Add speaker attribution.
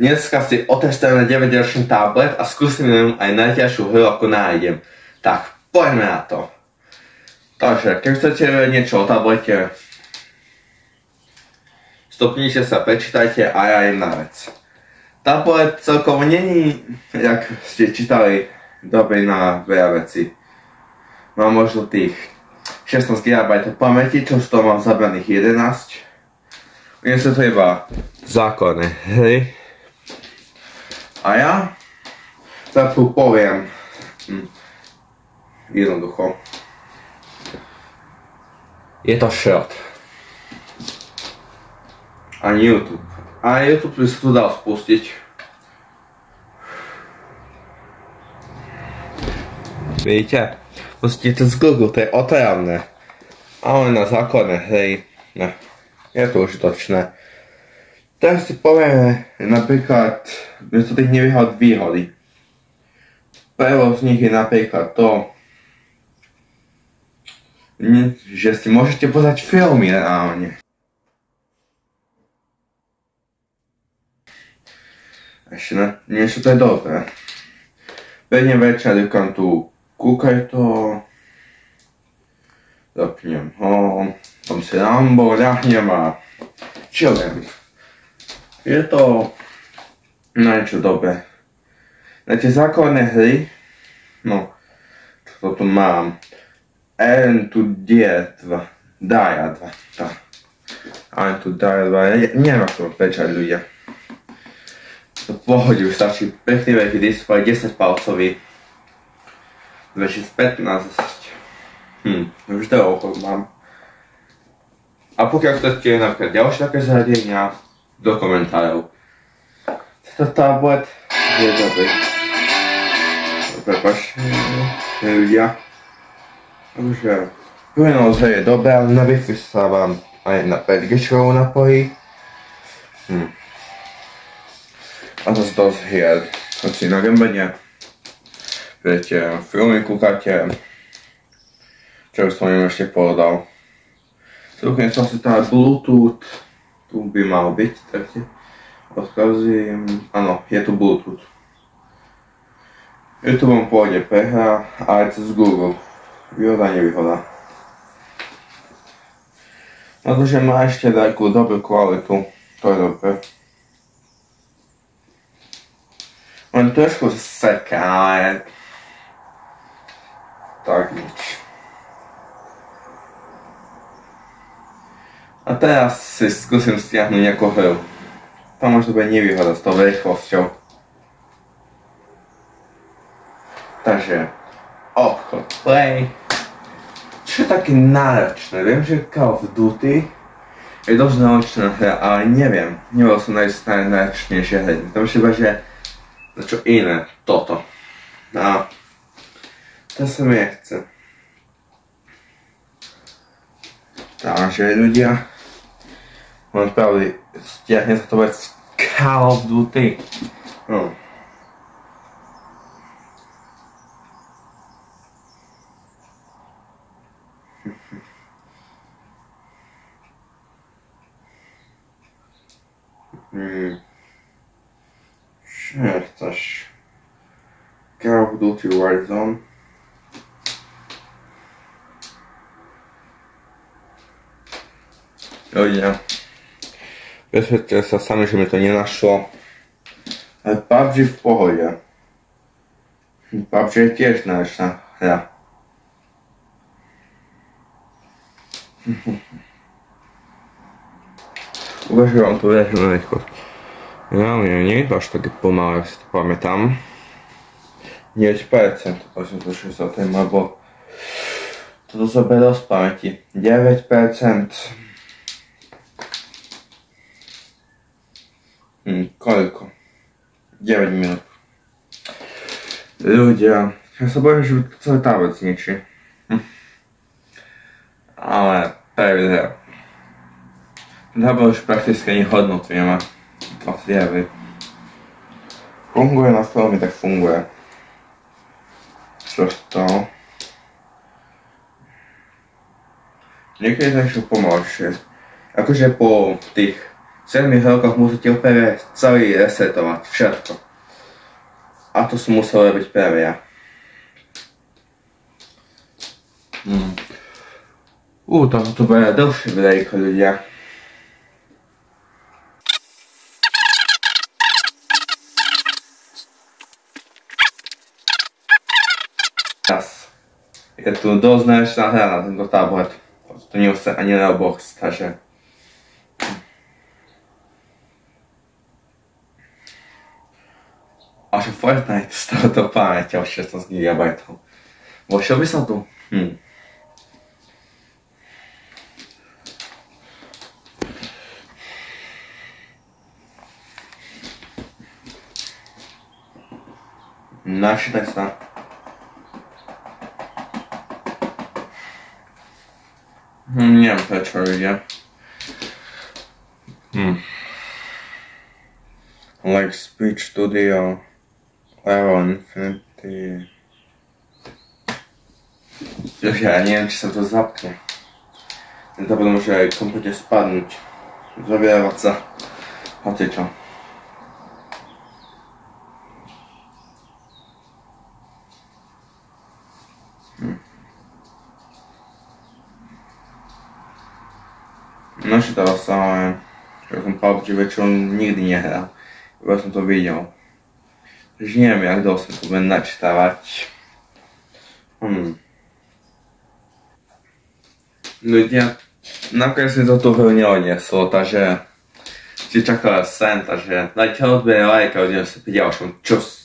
Speaker 1: Dneska si otestujem na 9-ročný tablet a skúsim aj najťažšiu hru, ako nájdem. Tak, poďme na to. Takže, keď chcete vedieť niečo o tablete, stopnite sa, prečítajte a ja jedna vec. Tablet celkovo není, jak ste čítali, dobrý na veľa veci. Mám možno tých 16 GB pamäti, čo z toho mám zabraných 11. Nie sú to iba základné hry. A ja sa tu poviem jednoducho. Je to šrot. Ani YouTube. A YouTube by sa tu dal spustiť. Vidíte? Pustíte z Google, to je otravné. Ale na základné hry, ne. Je to užitočné. Teraz si povieme napríklad, miesto tých nevýhod výhody. Prvou z nich je napríklad to, že si môžete pozrieť filmy reálne. Ešte ne, niečo to je dobré. Bedne večer, kam tu kúkaj to. Zapnem ho. Tam si Rambo, ľahnem a chillujem. Je to niečo dobré. Na tie základné hry, no, čo tu mám, Eren tu Die 2, Daja 2, tak. Eren tu Daja 2, neviem ako prečať ľudia. To pohodi už stačí pekný veľký displej, 10 palcový, 2015, už dlho mám. A pokiaľ chcete napríklad ďalšie také zariadenia, do komentárov. Tento tablet je dobrý. Prepačte, ľudia. Takže plynosť je dobrá, ale na Wi-Fi sa vám aj na 5G napojí. A to z dosť hier. Hoci na gambenie. Viete, filmy kúkate. Čo som im ešte povedal. Celkem som si tam Bluetooth, tu by mal byť, takže odkazím, áno, je tu Bluetooth. YouTube pôjde prehra aj cez Google, výhoda, nevýhoda. Na to, že má ešte takú dobrú kvalitu, to je dobré. Len trošku seká, ale tak nič. A teraz si skúsim stiahnuť nejakú hru. To možno bude nevýhoda s tou rýchlosťou. Takže obchod play. Čo je také náročné? Viem, že Call of Duty je dosť náročná hra, ale neviem. Nevedel som nájsť najnáročnejšie hry. To už iba, že čo iné. Toto. No. To sa mi nechce. Takže ľudia, mám pravdy, stiahne sa to vec Call of Duty. No. Čo chceš? Call of Duty Warzone. Ľudia, presvedčte sa sami, že mi to nenašlo. Ale PUBG v pohode. PUBG je tiež náročná hra. Uvažujem vám tu reálne rýchlosť. Reálne nie je to až také pomalé, ak si to pamätám. 9%, 860, alebo toto zoberá z pamäti. 9%. Koľko? 9 minút. Ľudia, ja sa bojím, že celý tablet zničí. Ale previdea. Tablet už prakticky ani hodnotu nemá. 29. Funguje na filmy, tak funguje. Čo z toho? Niekedy to ešte pomalšie. Akože po tých 7 rokoch musíte úplne celý resetovať, všetko. A to som musel robiť práve ja. To bude dlhšie videjko, ľudia. Je tu dosť náročná hra na tento tablet. To nie je ani Roblox, takže... Až Fortnite z tohoto pamäťou 16 GB. Vošiel by som tu? Načítaj sa. Neviem prečo ľudia. Like Speech Studio Level Infinity. Ja neviem, či sa to zapne. Tento potom môže aj kompletne spadnúť. Zavieravať sa. Hocičo. Načítal som, ale že som PUBG väčšinou nikdy nehral. Iba som to videl. Takže neviem, jak dlho sa to budem načítavať. Ľudia, nakoniec mi to tú hru neodneslo, takže si čakal sen, takže dajte odber, like a uvidíme sa pri ďalšom. Čus!